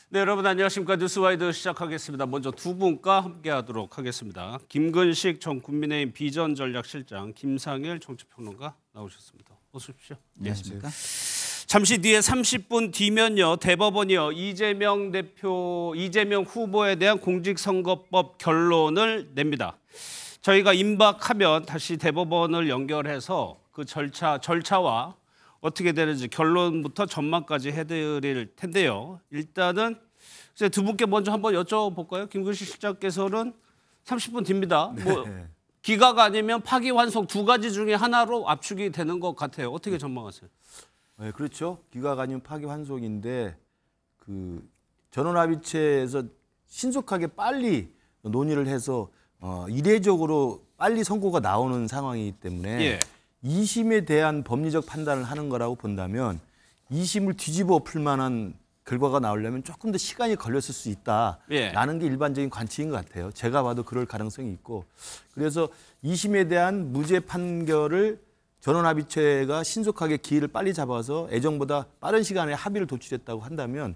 네, 여러분 안녕하십니까. 뉴스와이드 시작하겠습니다. 먼저 두 분과 함께하도록 하겠습니다. 김근식 전 국민의힘 비전전략실장, 김상일 정치평론가 나오셨습니다. 어서 오십시오. 안녕하십니까. 잠시 뒤에 30분 뒤면요, 대법원이요, 이재명 후보에 대한 공직선거법 결론을 냅니다. 저희가 임박하면 다시 대법원을 연결해서 그 절차와 어떻게 되는지 결론부터 전망까지 해드릴 텐데요. 일단은 두 분께 먼저 한번 여쭤볼까요? 김근식 실장께서는 30분 뒤입니다. 네. 뭐 기각 아니면 파기환송 두 가지 중에 하나로 압축이 되는 것 같아요. 어떻게 전망하세요? 네, 그렇죠. 기각 아니면 파기환송인데 그 전원합의체에서 신속하게 빨리 논의를 해서 이례적으로 빨리 선고가 나오는 상황이기 때문에. 예. 2심에 대한 법리적 판단을 하는 거라고 본다면 2심을 뒤집어 풀 만한 결과가 나오려면 조금 더 시간이 걸렸을 수 있다라는 게 일반적인 관측인 것 같아요. 제가 봐도 그럴 가능성이 있고. 그래서 2심에 대한 무죄 판결을 전원합의체가 신속하게 기일을 빨리 잡아서 예정보다 빠른 시간에 합의를 도출했다고 한다면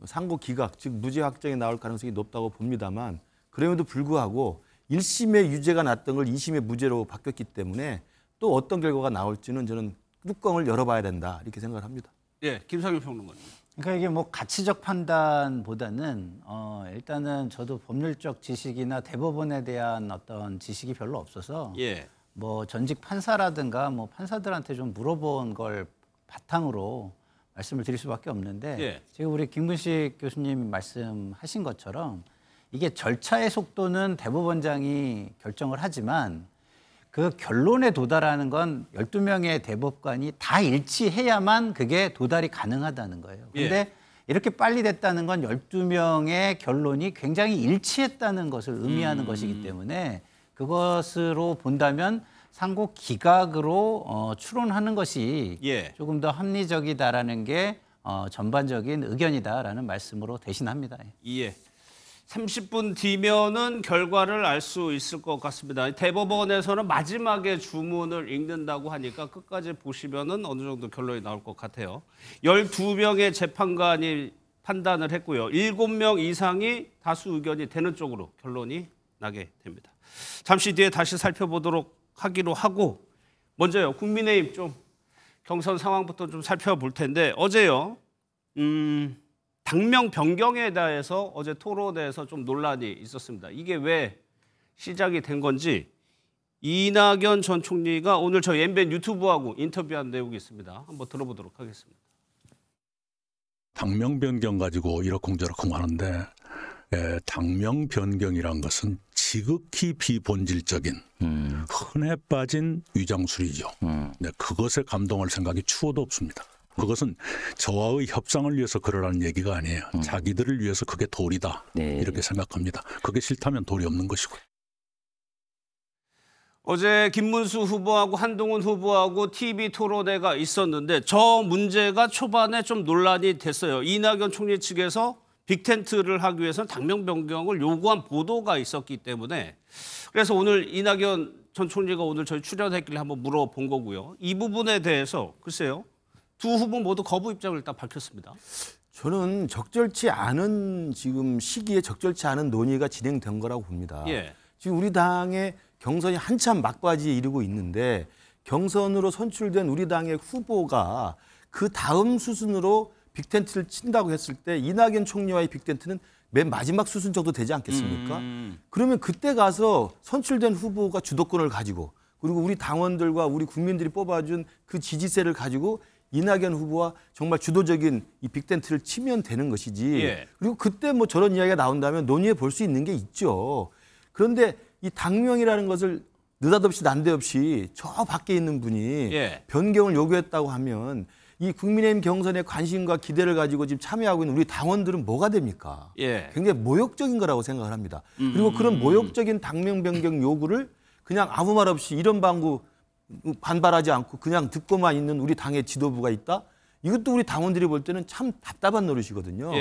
상고 기각, 즉 무죄 확정이 나올 가능성이 높다고 봅니다만 그럼에도 불구하고 1심에 유죄가 났던 걸 2심에 무죄로 바뀌었기 때문에 또 어떤 결과가 나올지는 저는 뚜껑을 열어봐야 된다 이렇게 생각을 합니다. 예, 김상일 평론가님. 그러니까 이게 뭐 가치적 판단보다는 일단은 저도 법률적 지식이나 대법원에 대한 어떤 지식이 별로 없어서 뭐 전직 판사라든가 뭐 판사들한테 좀 물어본 걸 바탕으로 말씀을 드릴 수밖에 없는데 지금 우리 김근식 교수님 말씀하신 것처럼 이게 절차의 속도는 대법원장이 결정을 하지만 그 결론에 도달하는 건 12명의 대법관이 다 일치해야만 그게 도달이 가능하다는 거예요. 그런데 이렇게 빨리 됐다는 건 12명의 결론이 굉장히 일치했다는 것을 의미하는 것이기 때문에 그것으로 본다면 상고 기각으로 추론하는 것이 조금 더 합리적이다라는 게 전반적인 의견이다라는 말씀으로 대신합니다. 30분 뒤면은 결과를 알 수 있을 것 같습니다. 대법원에서는 마지막에 주문을 읽는다고 하니까 끝까지 보시면은 어느 정도 결론이 나올 것 같아요. 12명의 재판관이 판단을 했고요. 7명 이상이 다수 의견이 되는 쪽으로 결론이 나게 됩니다. 잠시 뒤에 다시 살펴보도록 하기로 하고 먼저요. 국민의힘 좀 경선 상황부터 좀 살펴볼 텐데 어제요. 당명 변경에 대해서 어제 토론회에서 좀 논란이 있었습니다. 이게 왜 시작이 된 건지 이낙연 전 총리가 오늘 저희 MBN 유튜브하고 인터뷰한 내용이 있습니다. 한번 들어보도록 하겠습니다. 당명 변경 가지고 이러쿵저러쿵 하는데 당명 변경이란 것은 지극히 비본질적인 흔해 빠진 위장술이죠. 그것에 감동할 생각이 추호도 없습니다. 그것은 저와의 협상을 위해서 그러라는 얘기가 아니에요. 자기들을 위해서 그게 도리다. 이렇게 생각합니다. 그게 싫다면 도리 없는 것이고요. 어제 김문수 후보하고 한동훈 후보하고 TV 토론회가 있었는데 저 문제가 초반에 좀 논란이 됐어요. 이낙연 총리 측에서 빅텐트를 하기 위해서는 당명 변경을 요구한 보도가 있었기 때문에 그래서 오늘 이낙연 전 총리가 오늘 저희 출연했길래 한번 물어본 거고요. 이 부분에 대해서 글쎄요. 두 후보 모두 거부 입장을 일단 밝혔습니다. 저는 적절치 않은 지금 시기에 적절치 않은 논의가 진행된 거라고 봅니다. 지금 우리 당의 경선이 한참 막바지에 이르고 있는데 경선으로 선출된 우리 당의 후보가 그 다음 수순으로 빅텐트를 친다고 했을 때 이낙연 총리와의 빅텐트는 맨 마지막 수순 정도 되지 않겠습니까? 그러면 그때 가서 선출된 후보가 주도권을 가지고 그리고 우리 당원들과 우리 국민들이 뽑아준 그 지지세를 가지고 이낙연 후보와 정말 주도적인 이 빅텐트를 치면 되는 것이지. 그리고 그때 뭐 저런 이야기가 나온다면 논의해 볼 수 있는 게 있죠. 그런데 이 당명이라는 것을 느닷없이 난데없이 저 밖에 있는 분이 변경을 요구했다고 하면 이 국민의힘 경선에 관심과 기대를 가지고 지금 참여하고 있는 우리 당원들은 뭐가 됩니까? 굉장히 모욕적인 거라고 생각을 합니다. 그리고 그런 모욕적인 당명 변경 요구를 그냥 아무 말 없이 이런 방구 반발하지 않고 그냥 듣고만 있는 우리 당의 지도부가 있다? 이것도 우리 당원들이 볼 때는 참 답답한 노릇이거든요.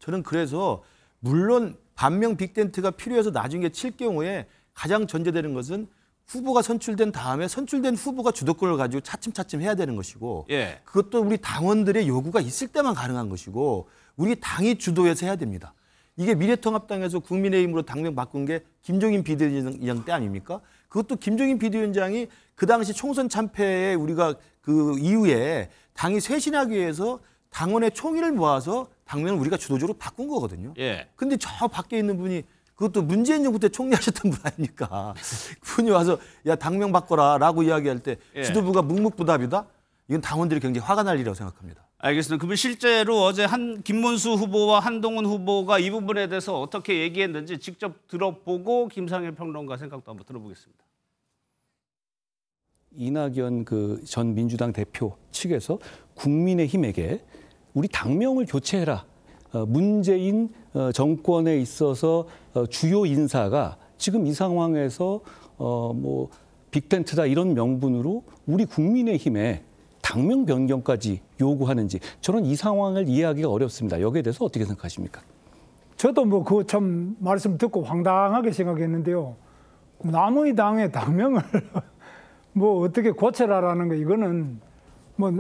저는 그래서 물론 반명 빅텐트가 필요해서 나중에 칠 경우에 가장 전제되는 것은 후보가 선출된 다음에 선출된 후보가 주도권을 가지고 차츰차츰 해야 되는 것이고 예. 그것도 우리 당원들의 요구가 있을 때만 가능한 것이고 우리 당이 주도해서 해야 됩니다. 이게 미래통합당에서 국민의힘으로 당명 바꾼 게 김종인 비대위원장 때 아닙니까? 그것도 김종인 비대위원장이 그 당시 총선 참패에 우리가 그 이후에 당이 쇄신하기 위해서 당원의 총의를 모아서 당명을 우리가 주도적으로 바꾼 거거든요. 예. 근데 저 밖에 있는 분이 그것도 문재인 정부 때 총리하셨던 분 아닙니까? 그분이 와서 야 당명 바꿔라라고 이야기할 때 예. 지도부가 묵묵부답이다? 이건 당원들이 굉장히 화가 날 일이라고 생각합니다. 알겠습니다. 그러면 실제로 어제 김문수 후보와 한동훈 후보가 이 부분에 대해서 어떻게 얘기했는지 직접 들어보고 김상일 평론가 생각도 한번 들어보겠습니다. 이낙연 그 전 민주당 대표 측에서 국민의힘에게 우리 당명을 교체해라. 문재인 정권에 있어서 주요 인사가 지금 이 상황에서 뭐 빅텐트다 이런 명분으로 우리 국민의힘에 당명 변경까지 요구하는지 저는 이 상황을 이해하기가 어렵습니다. 여기에 대해서 어떻게 생각하십니까? 저도 뭐 그 참 말씀 듣고 황당하게 생각했는데요. 남의 당의 당명을 뭐 어떻게 고쳐라라는 거 이거는 뭐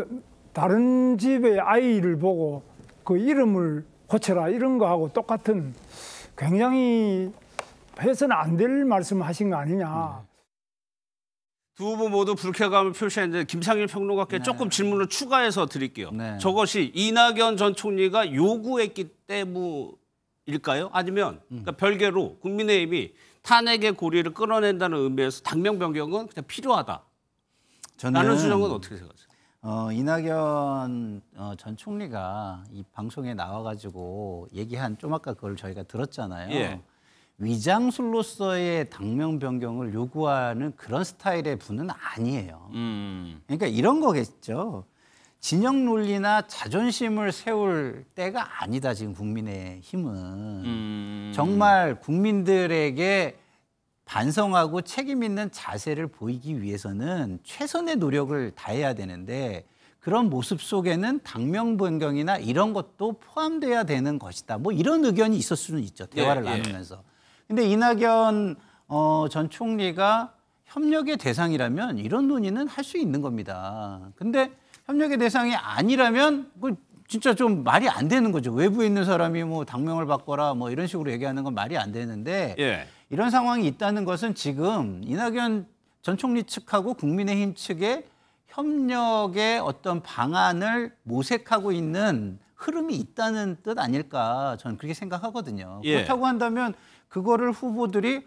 다른 집의 아이를 보고 그 이름을 고쳐라 이런 거하고 똑같은 굉장히 해서는 안 될 말씀하신 거 아니냐. 두 후보 모두 불쾌감을 표시했는데 김상일 평론가께 네. 조금 질문을 추가해서 드릴게요. 네. 저것이 이낙연 전 총리가 요구했기 때문일까요? 아니면 그러니까 별개로 국민의힘이 탄핵의 고리를 끌어낸다는 의미에서 당명 변경은 그냥 필요하다. 라는 주장은 어떻게 생각하세요? 이낙연 전 총리가 이 방송에 나와가지고 얘기한 좀 아까 그걸 저희가 들었잖아요. 예. 위장술로서의 당명 변경을 요구하는 그런 스타일의 분은 아니에요. 그러니까 이런 거겠죠. 진영 논리나 자존심을 세울 때가 아니다. 지금 국민의힘은 정말 국민들에게 반성하고 책임 있는 자세를 보이기 위해서는 최선의 노력을 다해야 되는데 그런 모습 속에는 당명 변경이나 이런 것도 포함돼야 되는 것이다. 뭐 이런 의견이 있을 수는 있죠. 대화를 나누면서. 근데 이낙연 전 총리가 협력의 대상이라면 이런 논의는 할 수 있는 겁니다. 근데 협력의 대상이 아니라면 그 진짜 좀 말이 안 되는 거죠. 외부에 있는 사람이 뭐 당명을 바꿔라 뭐 이런 식으로 얘기하는 건 말이 안 되는데 예. 이런 상황이 있다는 것은 지금 이낙연 전 총리 측하고 국민의힘 측의 협력의 어떤 방안을 모색하고 있는 흐름이 있다는 뜻 아닐까 저는 그렇게 생각하거든요. 예. 그렇다고 한다면 그거를 후보들이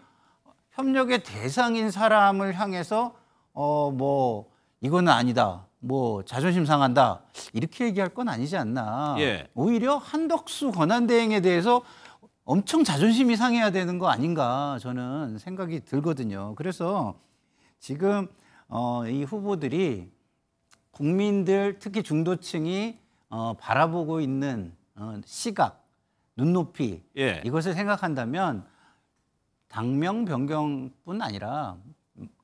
협력의 대상인 사람을 향해서 뭐 이거는 아니다. 뭐 자존심 상한다. 이렇게 얘기할 건 아니지 않나. 예. 오히려 한덕수 권한대행에 대해서 엄청 자존심이 상해야 되는 거 아닌가 저는 생각이 들거든요. 그래서 지금 이 후보들이 국민들 특히 중도층이 바라보고 있는 시각, 눈높이 예. 이것을 생각한다면 당명 변경뿐 아니라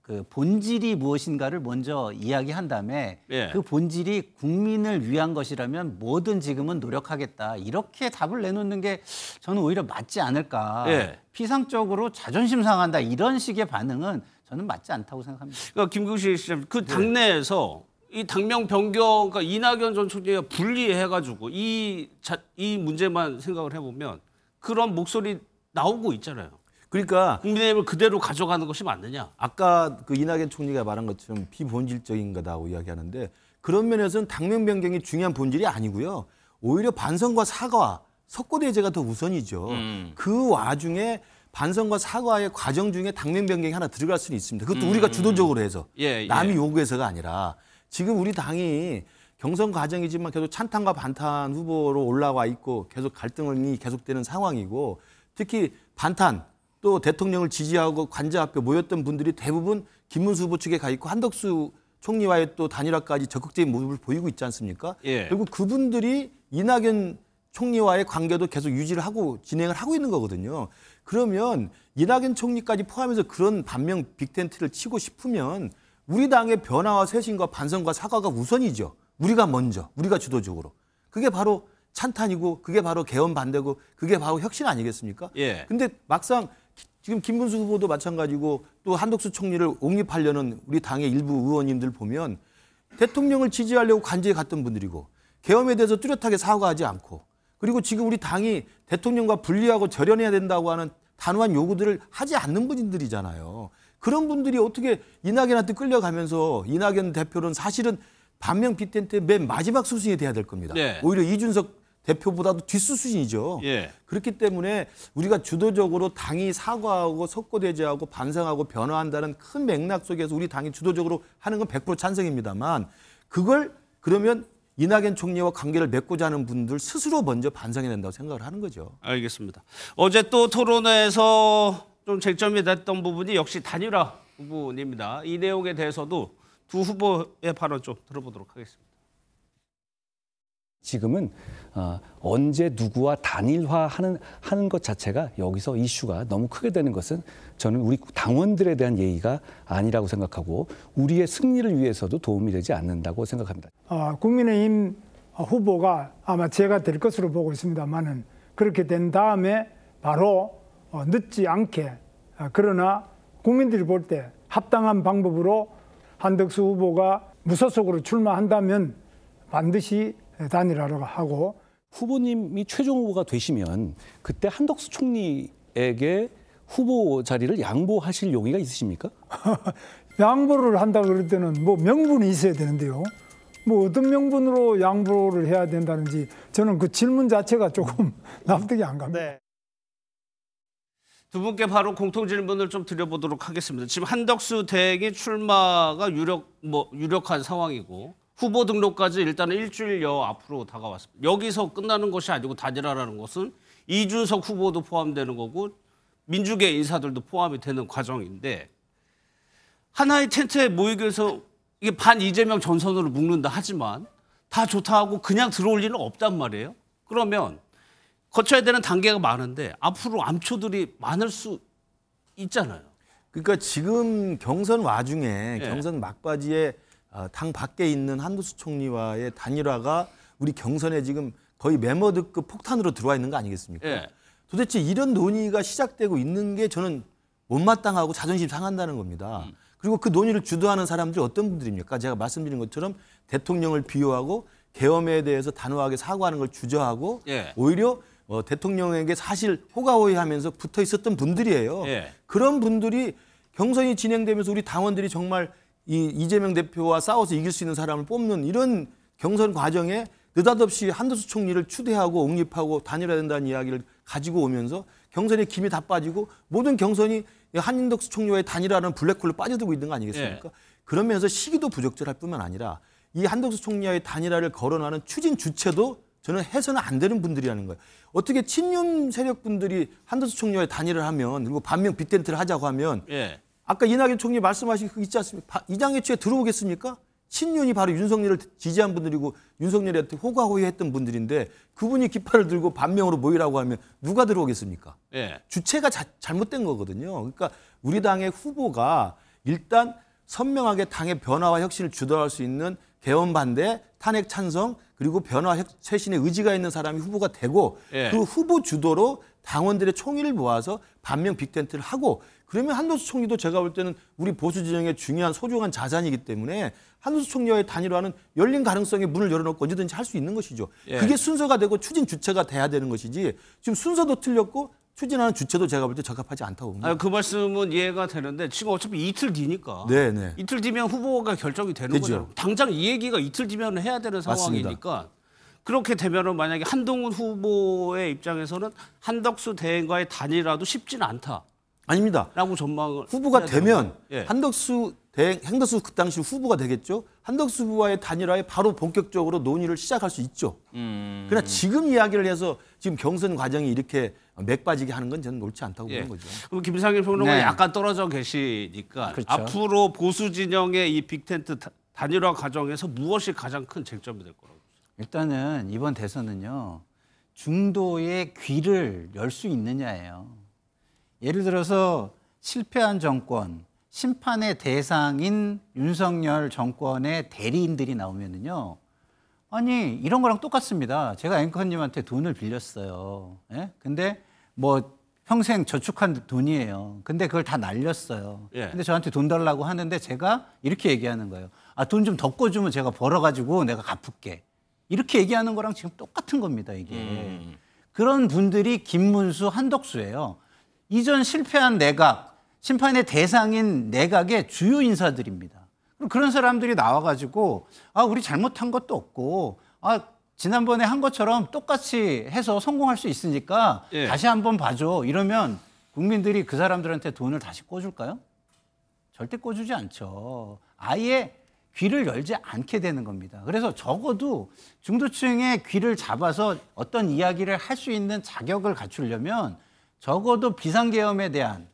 그 본질이 무엇인가를 먼저 이야기한 다음에 예. 그 본질이 국민을 위한 것이라면 뭐든 지금은 노력하겠다. 이렇게 답을 내놓는 게 저는 오히려 맞지 않을까. 예. 피상적으로 자존심 상한다. 이런 식의 반응은 저는 맞지 않다고 생각합니다. 그러니까 김국식 씨, 그 당내에서 이 당명 변경, 그러니까 이낙연 전 총리가 분리해가지고 이 문제만 생각을 해보면 그런 목소리 나오고 있잖아요. 그러니까 국민의힘을 그대로 가져가는 것이 맞느냐? 아까 그 이낙연 총리가 말한 것처럼 비본질적인 거다고 이야기하는데 그런 면에서는 당명 변경이 중요한 본질이 아니고요. 오히려 반성과 사과, 석고대죄가 더 우선이죠. 그 와중에 반성과 사과의 과정 중에 당명 변경이 하나 들어갈 수는 있습니다. 그것도 우리가 주도적으로 해서 남이 요구해서가 아니라 지금 우리 당이 경선 과정이지만 계속 찬탄과 반탄 후보로 올라와 있고 계속 갈등이 계속되는 상황이고 특히 반탄 또 대통령을 지지하고 관저 앞에 모였던 분들이 대부분 김문수 후보 측에 가 있고 한덕수 총리와의 또 단일화까지 적극적인 모습을 보이고 있지 않습니까? 예. 그리고 그분들이 이낙연 총리와의 관계도 계속 유지를 하고 진행을 하고 있는 거거든요. 그러면 이낙연 총리까지 포함해서 그런 반명 빅텐트를 치고 싶으면 우리 당의 변화와 쇄신과 반성과 사과가 우선이죠. 우리가 먼저, 우리가 주도적으로. 그게 바로 찬탄이고 그게 바로 개헌 반대고 그게 바로 혁신 아니겠습니까? 예. 근데 막상 지금 김문수 후보도 마찬가지고 또 한덕수 총리를 옹립하려는 우리 당의 일부 의원님들 보면 대통령을 지지하려고 간제에 갔던 분들이고 계엄에 대해서 뚜렷하게 사과하지 않고 그리고 지금 우리 당이 대통령과 분리하고 절연해야 된다고 하는 단호한 요구들을 하지 않는 분들이잖아요. 그런 분들이 어떻게 이낙연한테 끌려가면서 이낙연 대표는 사실은 반면 빅텐트의 맨 마지막 수순이 돼야 될 겁니다. 네. 오히려 이준석 대표보다도 뒷수순이죠. 예. 그렇기 때문에 우리가 주도적으로 당이 사과하고 석고대죄하고 반성하고 변화한다는 큰 맥락 속에서 우리 당이 주도적으로 하는 건 100% 찬성입니다만 그걸 그러면 이낙연 총리와 관계를 맺고자 하는 분들 스스로 먼저 반성해야 된다고 생각을 하는 거죠. 알겠습니다. 어제 또 토론회에서 좀 쟁점이 됐던 부분이 역시 단일화 부분입니다. 이 내용에 대해서도 두 후보의 발언 좀 들어보도록 하겠습니다. 지금은 언제 누구와 단일화하는 것 자체가 여기서 이슈가 너무 크게 되는 것은 저는 우리 당원들에 대한 예의가 아니라고 생각하고 우리의 승리를 위해서도 도움이 되지 않는다고 생각합니다. 국민의힘 후보가 아마 제가 될 것으로 보고 있습니다만은 그렇게 된 다음에 바로 늦지 않게 그러나 국민들이 볼 때 합당한 방법으로 한덕수 후보가 무소속으로 출마한다면 반드시 단일화를 하고 후보님이 최종 후보가 되시면 그때 한덕수 총리에게 후보 자리를 양보하실 용의가 있으십니까? 양보를 한다 그럴 때는 뭐 명분이 있어야 되는데요. 뭐 어떤 명분으로 양보를 해야 된다는지 저는 그 질문 자체가 조금 납득이 안 갑니다. 네. 두 분께 바로 공통 질문을 좀 드려보도록 하겠습니다. 지금 한덕수 대행의 출마가 유력한 상황이고 후보 등록까지 일단은 일주일여 앞으로 다가왔습니다. 여기서 끝나는 것이 아니고 단일화라는 것은 이준석 후보도 포함되는 거고 민주계 인사들도 포함이 되는 과정인데 하나의 텐트에 모이기 위해서 이게 반 이재명 전선으로 묶는다 하지만 다 좋다 하고 그냥 들어올 일은 없단 말이에요. 그러면 거쳐야 되는 단계가 많은데 앞으로 암초들이 많을 수 있잖아요. 그러니까 지금 경선 와중에 경선 막바지에 당 밖에 있는 한덕수 총리와의 단일화가 우리 경선에 지금 거의 메머드급 폭탄으로 들어와 있는 거 아니겠습니까? 예. 도대체 이런 논의가 시작되고 있는 게 저는 못마땅하고 자존심 상한다는 겁니다. 그리고 그 논의를 주도하는 사람들이 어떤 분들입니까? 제가 말씀드린 것처럼 대통령을 비호하고 계엄에 대해서 단호하게 사과하는 걸 주저하고 오히려 대통령에게 사실 호가호위하면서 붙어 있었던 분들이에요. 그런 분들이 경선이 진행되면서 우리 당원들이 정말 이재명 대표와 싸워서 이길 수 있는 사람을 뽑는 이런 경선 과정에 느닷없이 한덕수 총리를 추대하고 옹립하고 단일화된다는 이야기를 가지고 오면서 경선에 김이 다 빠지고 모든 경선이 한덕수 총리와의 단일화라는 블랙홀로 빠져들고 있는 거 아니겠습니까? 그러면서 시기도 부적절할 뿐만 아니라 이 한덕수 총리와의 단일화를 거론하는 추진 주체도 저는 해서는 안 되는 분들이라는 거예요. 어떻게 친윤 세력분들이 한덕수 총리와의 단일화를 하면 그리고 반면 빅텐트를 하자고 하면 아까 이낙연 총리 말씀하신 그 있지 않습니까? 이장애초에 들어오겠습니까? 친윤이 바로 윤석열을 지지한 분들이고 윤석열한테 호가호위했던 분들인데 그분이 깃발을 들고 반명으로 모이라고 하면 누가 들어오겠습니까? 주체가 잘못된 거거든요. 그러니까 우리 당의 후보가 일단 선명하게 당의 변화와 혁신을 주도할 수 있는 개헌 반대, 탄핵 찬성 그리고 변화 쇄신의 의지가 있는 사람이 후보가 되고 그 후보 주도로 당원들의 총의를 모아서 반명 빅텐트를 하고 그러면 한덕수 총리도 제가 볼 때는 우리 보수 진영의 중요한 소중한 자산이기 때문에 한덕수 총리와의 단일화는 열린 가능성에 문을 열어놓고 언제든지 할 수 있는 것이죠. 그게 순서가 되고 추진 주체가 돼야 되는 것이지 지금 순서도 틀렸고 추진하는 주체도 제가 볼 때 적합하지 않다고 봅니다. 그 말씀은 이해가 되는데 지금 어차피 이틀 뒤니까 이틀 뒤면 후보가 결정이 되는 거죠. 당장 이 얘기가 이틀 뒤면 해야 되는 상황이니까 맞습니다. 그렇게 되면은 만약에 한동훈 후보의 입장에서는 한덕수 대행과의 단일화도 쉽지는 않다. 아닙니다. 라고 전망을 후보가 되면 한덕수 대행, 한덕수 그 당시 후보가 되겠죠. 한덕수 후보와의 단일화에 바로 본격적으로 논의를 시작할 수 있죠. 그러나 지금 이야기를 해서 지금 경선 과정이 이렇게 맥 빠지게 하는 건 저는 옳지 않다고 보는 거죠. 그럼 김상일 평론가는 약간 떨어져 계시니까 앞으로 보수 진영의 이 빅텐트 단일화 과정에서 무엇이 가장 큰 쟁점이 될 거라고 보세요? 일단은 이번 대선은요. 중도의 귀를 열 수 있느냐예요. 예를 들어서 실패한 정권, 심판의 대상인 윤석열 정권의 대리인들이 나오면은요. 아니 이런 거랑 똑같습니다. 제가 앵커님한테 돈을 빌렸어요. 근데 뭐 평생 저축한 돈이에요. 근데 그걸 다 날렸어요. 예. 근데 저한테 돈 달라고 하는데 제가 이렇게 얘기하는 거예요. 아, 돈 좀 더 꿔주면 제가 벌어가지고 내가 갚을게. 이렇게 얘기하는 거랑 지금 똑같은 겁니다, 이게. 그런 분들이 김문수, 한덕수예요. 이전 실패한 내각, 심판의 대상인 내각의 주요 인사들입니다. 그럼 그런 사람들이 나와가지고 아, 우리 잘못한 것도 없고 아, 지난번에 한 것처럼 똑같이 해서 성공할 수 있으니까 예. 다시 한번 봐줘. 이러면 국민들이 그 사람들한테 돈을 다시 꿔줄까요? 절대 꿔주지 않죠. 아예 귀를 열지 않게 되는 겁니다. 그래서 적어도 중도층의 귀를 잡아서 어떤 이야기를 할 수 있는 자격을 갖추려면 적어도 비상계엄에 대한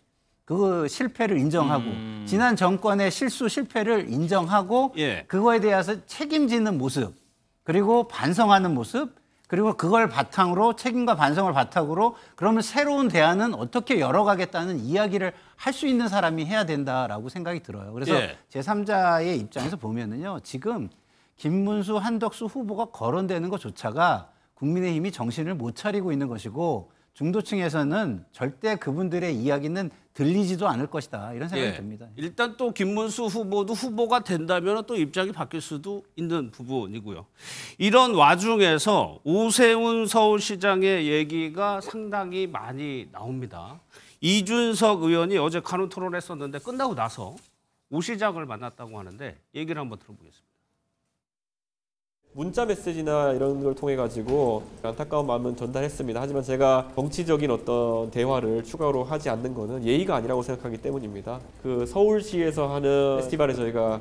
그 실패를 인정하고 지난 정권의 실수 실패를 인정하고 예. 그거에 대해서 책임지는 모습 그리고 반성하는 모습 그리고 그걸 바탕으로 책임과 반성을 바탕으로 그러면 새로운 대안은 어떻게 열어가겠다는 이야기를 할 수 있는 사람이 해야 된다라고 생각이 들어요. 그래서 예. 제3자의 입장에서 보면은요. 지금 김문수, 한덕수 후보가 거론되는 것조차가 국민의힘이 정신을 못 차리고 있는 것이고 중도층에서는 절대 그분들의 이야기는 들리지도 않을 것이다. 이런 생각이 예. 듭니다. 일단 또 김문수 후보도 후보가 된다면 또 입장이 바뀔 수도 있는 부분이고요. 이런 와중에서 오세훈 서울시장의 얘기가 상당히 많이 나옵니다. 이준석 의원이 어제 간호 토론을 했었는데 끝나고 나서 오 시장을 만났다고 하는데 얘기를 한번 들어보겠습니다. 문자 메시지나 이런 걸 통해 가지고 안타까운 마음은 전달했습니다. 하지만 제가 정치적인 어떤 대화를 추가로 하지 않는 것은 예의가 아니라고 생각하기 때문입니다. 그 서울시에서 하는 페스티벌에 제가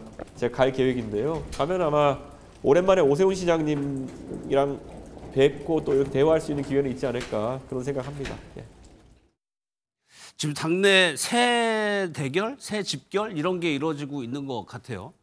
갈 계획인데요. 가면 아마 오랜만에 오세훈 시장님이랑 뵙고 또 이렇게 대화할 수 있는 기회는 있지 않을까 그런 생각합니다. 예. 지금 당내 새 대결, 새 집결 이런 게 이루어지고 있는 것 같아요.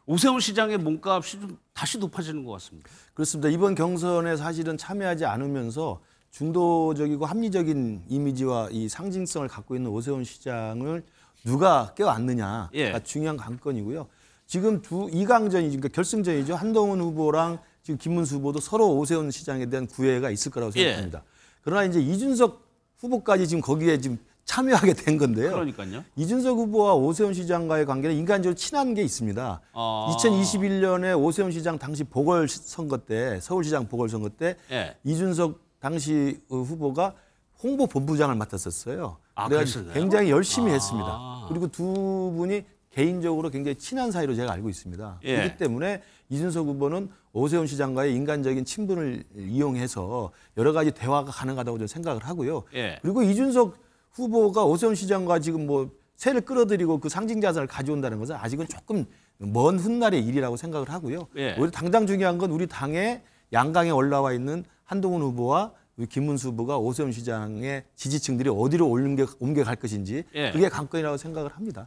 오세훈 시장의 몸값이 좀 다시 높아지는 것 같습니다. 그렇습니다. 이번 경선에 사실은 참여하지 않으면서 중도적이고 합리적인 이미지와 이 상징성을 갖고 있는 오세훈 시장을 누가 껴안느냐가 예. 중요한 관건이고요. 지금 이 강전이죠. 그러니까 결승전이죠. 한동훈 후보랑 지금 김문수 후보도 서로 오세훈 시장에 대한 구애가 있을 거라고 생각합니다. 그러나 이제 이준석 후보까지 지금 거기에 지금 참여하게 된 건데요. 그러니까요. 이준석 후보와 오세훈 시장과의 관계는 인간적으로 친한 게 있습니다. 2021년에 오세훈 시장 당시 보궐선거 때, 서울시장 보궐선거 때 예. 이준석 당시 후보가 홍보본부장을 맡았었어요. 그랬었나요? 굉장히 열심히 했습니다. 그리고 두 분이 개인적으로 굉장히 친한 사이로 제가 알고 있습니다. 예. 그렇기 때문에 이준석 후보는 오세훈 시장과의 인간적인 친분을 이용해서 여러 가지 대화가 가능하다고 저는 생각을 하고요. 예. 그리고 이준석 후보가 오세훈 시장과 지금 뭐 세를 끌어들이고 그 상징 자산을 가져온다는 것은 아직은 조금 먼 훗날의 일이라고 생각을 하고요. 예. 오히려 당장 중요한 건 우리 당의 양강에 올라와 있는 한동훈 후보와 우리 김문수 후보가 오세훈 시장의 지지층들이 어디로 옮겨갈 것인지 예. 그게 관건이라고 생각을 합니다.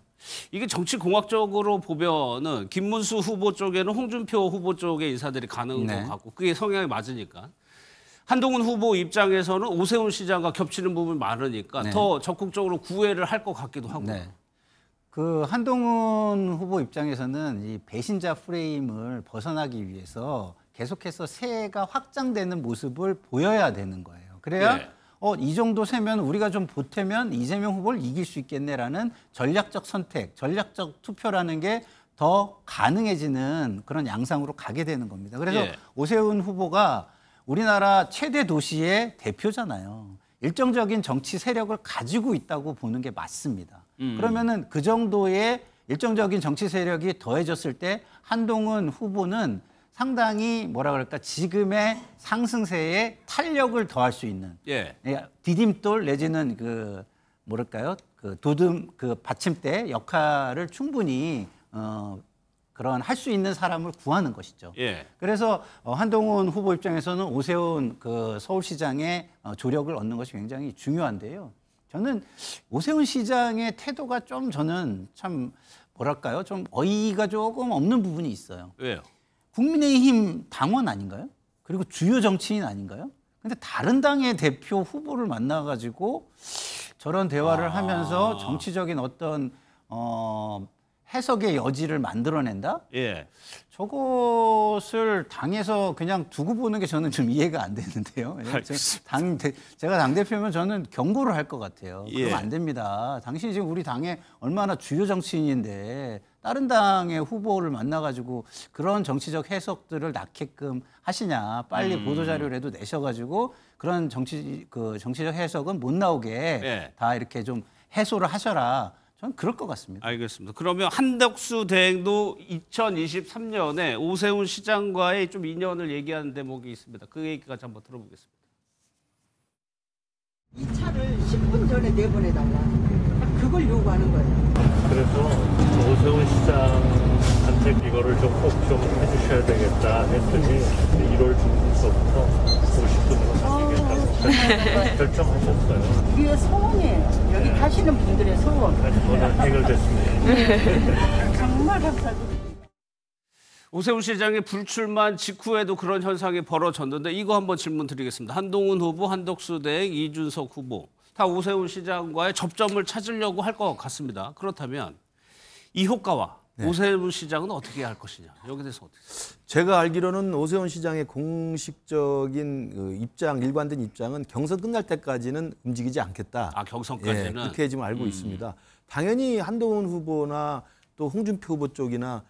이게 정치 공학적으로 보면은 김문수 후보 쪽에는 홍준표 후보 쪽의 인사들이 가는 네. 것 같고 그게 성향이 맞으니까 한동훈 후보 입장에서는 오세훈 시장과 겹치는 부분이 많으니까 네. 더 적극적으로 구애를 할 것 같기도 하고. 네. 그 한동훈 후보 입장에서는 이 배신자 프레임을 벗어나기 위해서 계속해서 세가 확장되는 모습을 보여야 되는 거예요. 그래야 네. 이 정도 세면 우리가 좀 보태면 이재명 후보를 이길 수 있겠네라는 전략적 선택, 전략적 투표라는 게 더 가능해지는 그런 양상으로 가게 되는 겁니다. 그래서 예. 오세훈 후보가 우리나라 최대 도시의 대표잖아요. 일정적인 정치 세력을 가지고 있다고 보는 게 맞습니다. 그러면은 그 정도의 일정적인 정치 세력이 더해졌을 때 한동훈 후보는 상당히 뭐라 그럴까 지금의 상승세에 탄력을 더할 수 있는 예. 디딤돌 내지는 그 뭐랄까요 그 도듬 그 받침대 역할을 충분히 그런 할 수 있는 사람을 구하는 것이죠. 예. 그래서 한동훈 후보 입장에서는 오세훈 그 서울시장의 조력을 얻는 것이 굉장히 중요한데요. 저는 오세훈 시장의 태도가 좀 저는 참 뭐랄까요 좀 어이가 조금 없는 부분이 있어요. 왜요? 국민의힘 당원 아닌가요? 그리고 주요 정치인 아닌가요? 근데 다른 당의 대표 후보를 만나가지고 저런 대화를 하면서 정치적인 어떤 해석의 여지를 만들어낸다? 예. 저것을 당에서 그냥 두고 보는 게 저는 좀 이해가 안 되는데요. 제가 당대표면 저는 경고를 할 것 같아요. 예. 그러면 안 됩니다. 당신이 지금 우리 당의 얼마나 주요 정치인인데 다른 당의 후보를 만나가지고 그런 정치적 해석들을 낳게끔 하시냐. 빨리 보도자료라도 내셔가지고 그런 정치적 해석은 못 나오게 예. 다 이렇게 좀 해소를 하셔라. 저는 그럴 것 같습니다. 알겠습니다. 그러면 한덕수 대행도 2023년에 오세훈 시장과의 좀 인연을 얘기하는 대목이 있습니다. 그 얘기까지 한번 들어보겠습니다. 이 차를 10분 전에 내보내달라. 그걸 요구하는 거예요. 그래서 오세훈 시장한테 이거를 좀 꼭 좀 해주셔야 되겠다 했더니 1월 중순서부터 50분으로 하시겠다고 결정하셨어요. 우리의 소원이에요. 여기 가시는 분들의 소원. 오늘 해결됐습니다. 정말 감사드립니다. 오세훈 시장의 불출마 직후에도 그런 현상이 벌어졌는데 이거 한번 질문 드리겠습니다. 한동훈 후보, 한덕수 대행, 이준석 후보 다 오세훈 시장과의 접점을 찾으려고 할 것 같습니다. 그렇다면 이 효과와 오세훈 시장은 어떻게 할 것이냐. 여기에 대해서 어떻게 생각하세요? 제가 알기로는 오세훈 시장의 공식적인 입장, 일관된 입장은 경선 끝날 때까지는 움직이지 않겠다. 아, 경선까지는? 예, 그렇게 지금 알고 있습니다. 당연히 한동훈 후보나 또 홍준표 후보 쪽이나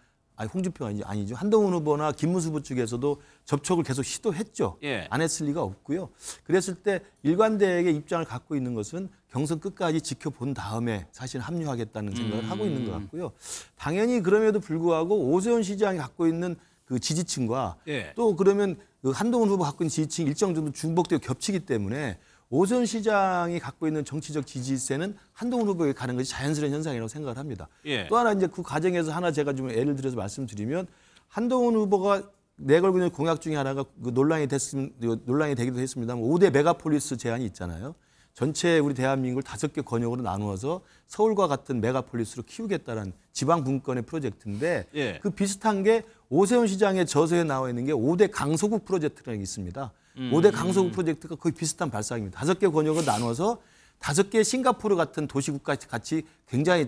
홍준표가 아니죠. 한동훈 후보나 김문수 후보 쪽에서도 접촉을 계속 시도했죠. 예. 안 했을 리가 없고요. 그랬을 때 일관되게 입장을 갖고 있는 것은 경선 끝까지 지켜본 다음에 사실 합류하겠다는 생각을 하고 있는 것 같고요. 당연히 그럼에도 불구하고 오세훈 시장이 갖고 있는 그 지지층과 예. 또 그러면 그 한동훈 후보 갖고 있는 지지층이 일정 정도 중복되고 겹치기 때문에 오세훈 시장이 갖고 있는 정치적 지지세는 한동훈 후보에게 가는 것이 자연스러운 현상이라고 생각을 합니다. 예. 또 하나 이제 그 과정에서 하나 제가 좀 예를 들어서 말씀드리면 한동훈 후보가 내걸고 있는 공약 중에 하나가 그 논란이 되기도 했습니다만 5대 메가폴리스 제안이 있잖아요. 전체 우리 대한민국을 5개 권역으로 나누어서 서울과 같은 메가폴리스로 키우겠다는 지방 분권의 프로젝트인데 예. 그 비슷한 게 오세훈 시장의 저서에 나와 있는 게 5대 강서구 프로젝트라는 게 있습니다. 5대 강서구 프로젝트가 거의 비슷한 발상입니다. 5개 권역을 나눠서 5개 싱가포르 같은 도시국가 같이 굉장히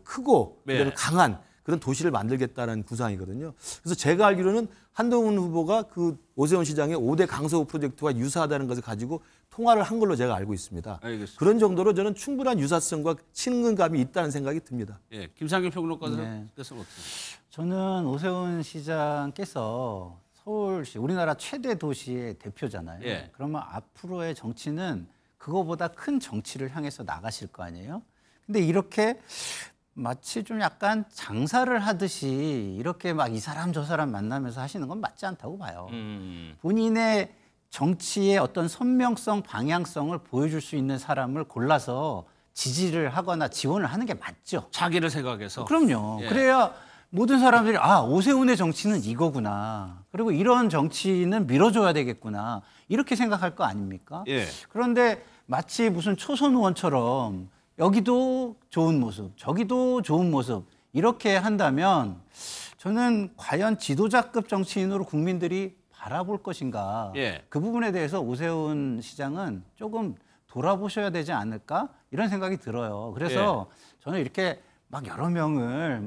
크고 네. 강한 그런 도시를 만들겠다는 구상이거든요. 그래서 제가 알기로는 한동훈 후보가 그 오세훈 시장의 5대 강서구 프로젝트와 유사하다는 것을 가지고 통화를 한 걸로 제가 알고 있습니다. 알겠습니다. 그런 정도로 저는 충분한 유사성과 친근감이 있다는 생각이 듭니다. 예, 김상균 평론가께서는 네. 어떻게? 저는 오세훈 시장께서 서울시, 우리나라 최대 도시의 대표잖아요. 예. 그러면 앞으로의 정치는 그거보다 큰 정치를 향해서 나가실 거 아니에요? 근데 이렇게 마치 좀 약간 장사를 하듯이 이렇게 막 이 사람 저 사람 만나면서 하시는 건 맞지 않다고 봐요. 본인의 정치의 어떤 선명성, 방향성을 보여줄 수 있는 사람을 골라서 지지를 하거나 지원을 하는 게 맞죠. 자기를 생각해서. 그럼요. 예. 그래야 모든 사람들이 오세훈의 정치는 이거구나. 그리고 이런 정치는 밀어줘야 되겠구나. 이렇게 생각할 거 아닙니까? 예. 그런데 마치 무슨 초선 의원처럼 여기도 좋은 모습, 저기도 좋은 모습 이렇게 한다면 저는 과연 지도자급 정치인으로 국민들이 바라볼 것인가. 예. 그 부분에 대해서 오세훈 시장은 조금 돌아보셔야 되지 않을까 이런 생각이 들어요. 그래서 저는 이렇게 막 여러 명을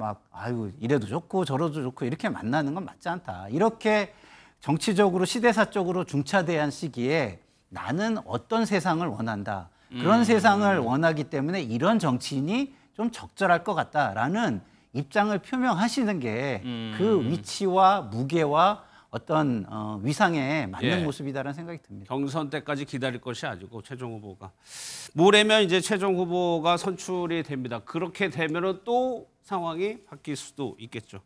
이래도 좋고 저래도 좋고 이렇게 만나는 건 맞지 않다. 이렇게 정치적으로 시대사적으로 중차대한 시기에 나는 어떤 세상을 원한다. 그런 세상을 원하기 때문에 이런 정치인이 좀 적절할 것 같다라는 입장을 표명하시는 게 그 위치와 무게와 어떤 위상에 맞는 모습이다라는 생각이 듭니다. 경선 때까지 기다릴 것이 아니고 최종 후보가 모레면 이제 최종 후보가 선출이 됩니다. 그렇게 되면은 또 상황이 바뀔 수도 있겠죠.